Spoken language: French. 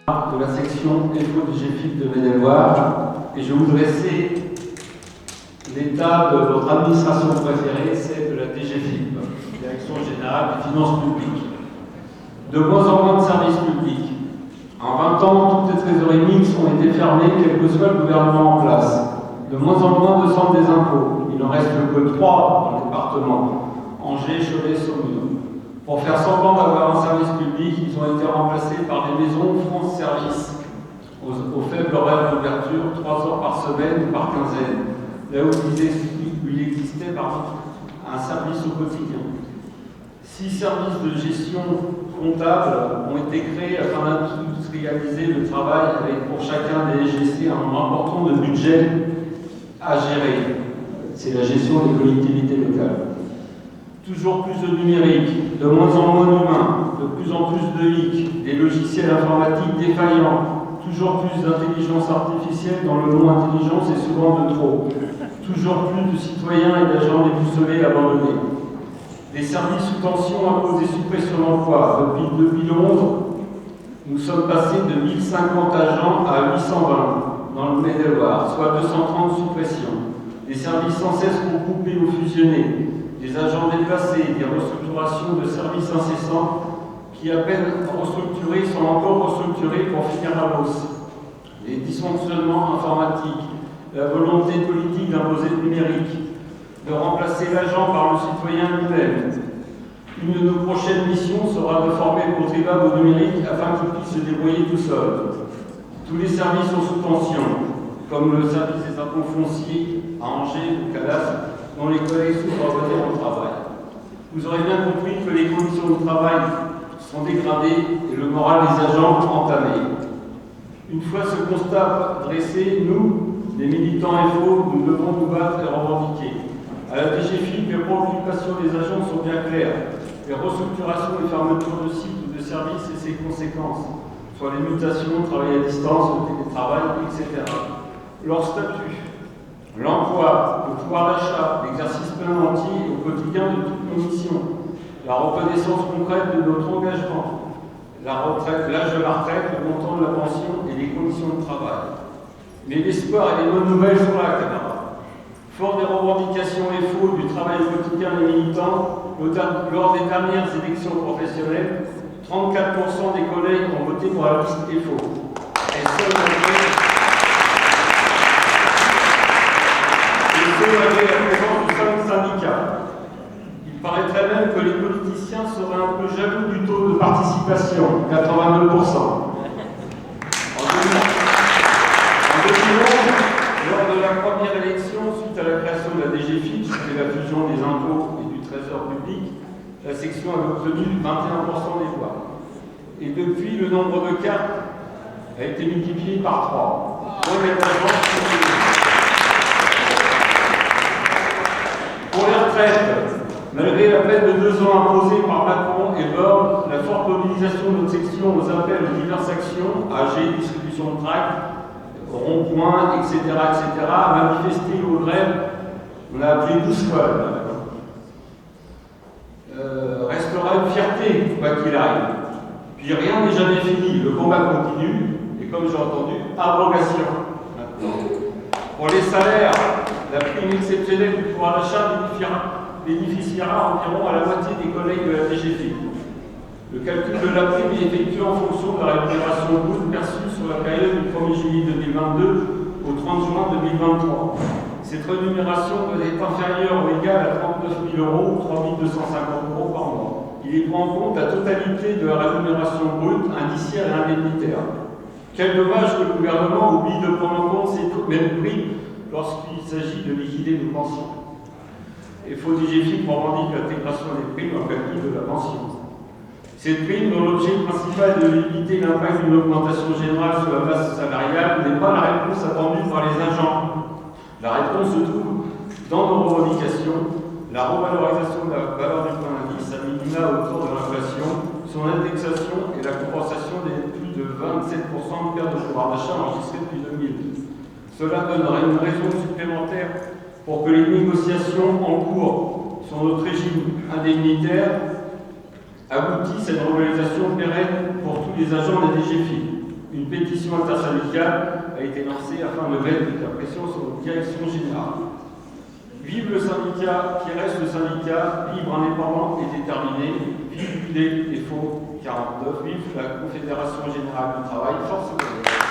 de la section FO du GFIP de Maine-et-Loire et je vais vous dresser l'état de votre administration préférée, celle de la DGFIP, Direction Générale des Finances Publiques. De moins en moins de services publics. En 20 ans, toutes les trésoreries mixtes ont été fermées, quel que soit le gouvernement en place. De moins en moins de centres des impôts. Il n'en reste que 3 dans le département. Angers, Cholet, Saumur. Pour faire semblant d'avoir un service public, ils ont été remplacés par des maisons France Service, au faible horaire d'ouverture, 3 heures par semaine ou par quinzaine, là où il existait un service au quotidien. 6 services de gestion comptable ont été créés afin d'industrialiser le travail avec pour chacun des SGC un nombre important de budget à gérer. C'est la gestion des collectivités locales. Toujours plus de numérique, de moins en moins d'humains, de plus en plus de hic, des logiciels informatiques défaillants, toujours plus d'intelligence artificielle dont le mot intelligence est souvent de trop, toujours plus de citoyens et d'agents déboussolés abandonnés. Des services sous tension à cause des suppressions d'emplois. Depuis 2011, nous sommes passés de 1050 agents à 820 dans le Maine-et-Loire, soit 230 suppressions. Des services sans cesse recoupés ou fusionnés. Des agents déplacés, des restructurations de services incessants qui, à peine restructurés, sont encore restructurés pour finir à l'os. Les dysfonctionnements informatiques, la volonté politique d'imposer le numérique, de remplacer l'agent par le citoyen lui-même. Une de nos prochaines missions sera de former le contribuable au numérique afin qu'il puisse se débrouiller tout seul. Tous les services sont sous tension, comme le service des impôts fonciers à Angers ou Calas, dont les collègues souffrent à revenir au travail. Vous aurez bien compris que les conditions de travail sont dégradées et le moral des agents entamé. Une fois ce constat dressé, nous, les militants FO, nous devons nous battre et revendiquer. À la DGFIP, les préoccupations des agents sont bien claires. Les restructurations et fermetures de sites ou de services et ses conséquences, soit les mutations, le travail à distance, le télétravail, etc. Leur statut, l'emploi, le pouvoir d'achat, l'exercice plein entier au quotidien de toutes nos missions, la reconnaissance concrète de notre engagement, la retraite, l'âge de la retraite, le montant de la pension et les conditions de travail. Mais l'espoir et les bonnes nouvelles sont là, camarades. Fort des revendications FO du travail au quotidien des militants, lors des dernières élections professionnelles, 34% des collègues ont voté pour la liste FO. Et ceux avec la présence de 5 syndicats. Il paraîtrait même que les politiciens seraient un peu jaloux du taux de participation, 82%. Lors de la première élection, suite à la création de la DGFIP, c'était la fusion des impôts et du trésor public, la section avait obtenu 21% des voix. Et depuis, le nombre de cartes a été multiplié par 3. Pour les retraites, malgré la peine de 2 ans imposée par Macron et Borne, la forte mobilisation de notre section aux appels de diverses actions, AG, distribution de tracts, rond-point, etc., a manifesté aux grèves, on a appelé 12 fois. Restera une fierté, quoi qu'il arrive. Puis rien n'est jamais fini, le combat continue, et comme j'ai entendu, abrogation. Pour les salaires, la prime exceptionnelle du pouvoir d'achat bénéficiera environ à la moitié des collègues de la DGFIP. Le calcul de la prime est effectué en fonction de la rémunération brute perçue sur la période du 1er juillet 2022 au 30 juin 2023. Cette rémunération doit être inférieure ou égale à 39 000 € ou 3 250 € par mois. Il prend en compte la totalité de la rémunération brute, indiciaire et indemnitaire. Quel dommage que le gouvernement oublie de prendre en compte ces mêmes primes lorsqu'il s'agit de liquider nos pensions. FO DGFIP revendique l'intégration des primes en calcul de la pension. Cette prime, dont l'objet principal est de limiter l'impact d'une augmentation générale sur la masse salariale, n'est pas la réponse attendue par les agents. La réponse se trouve dans nos revendications, la revalorisation de la valeur du point d'indice, à minima autour de l'inflation, son indexation et la compensation des plus de 27% de perte de pouvoir d'achat enregistrées depuis 2000. Cela donnerait une raison supplémentaire pour que les négociations en cours sur notre régime indemnitaire aboutissent à une revalorisation pérenne pour tous les agents de la DGFIP. une pétition intersyndicale a été lancée afin de mettre la pression sur la direction générale. Vive le syndicat qui reste le syndicat, libre, indépendant et déterminé. Vive l'UD et FO 49. Vive la Confédération Générale du Travail. Force ouvrière.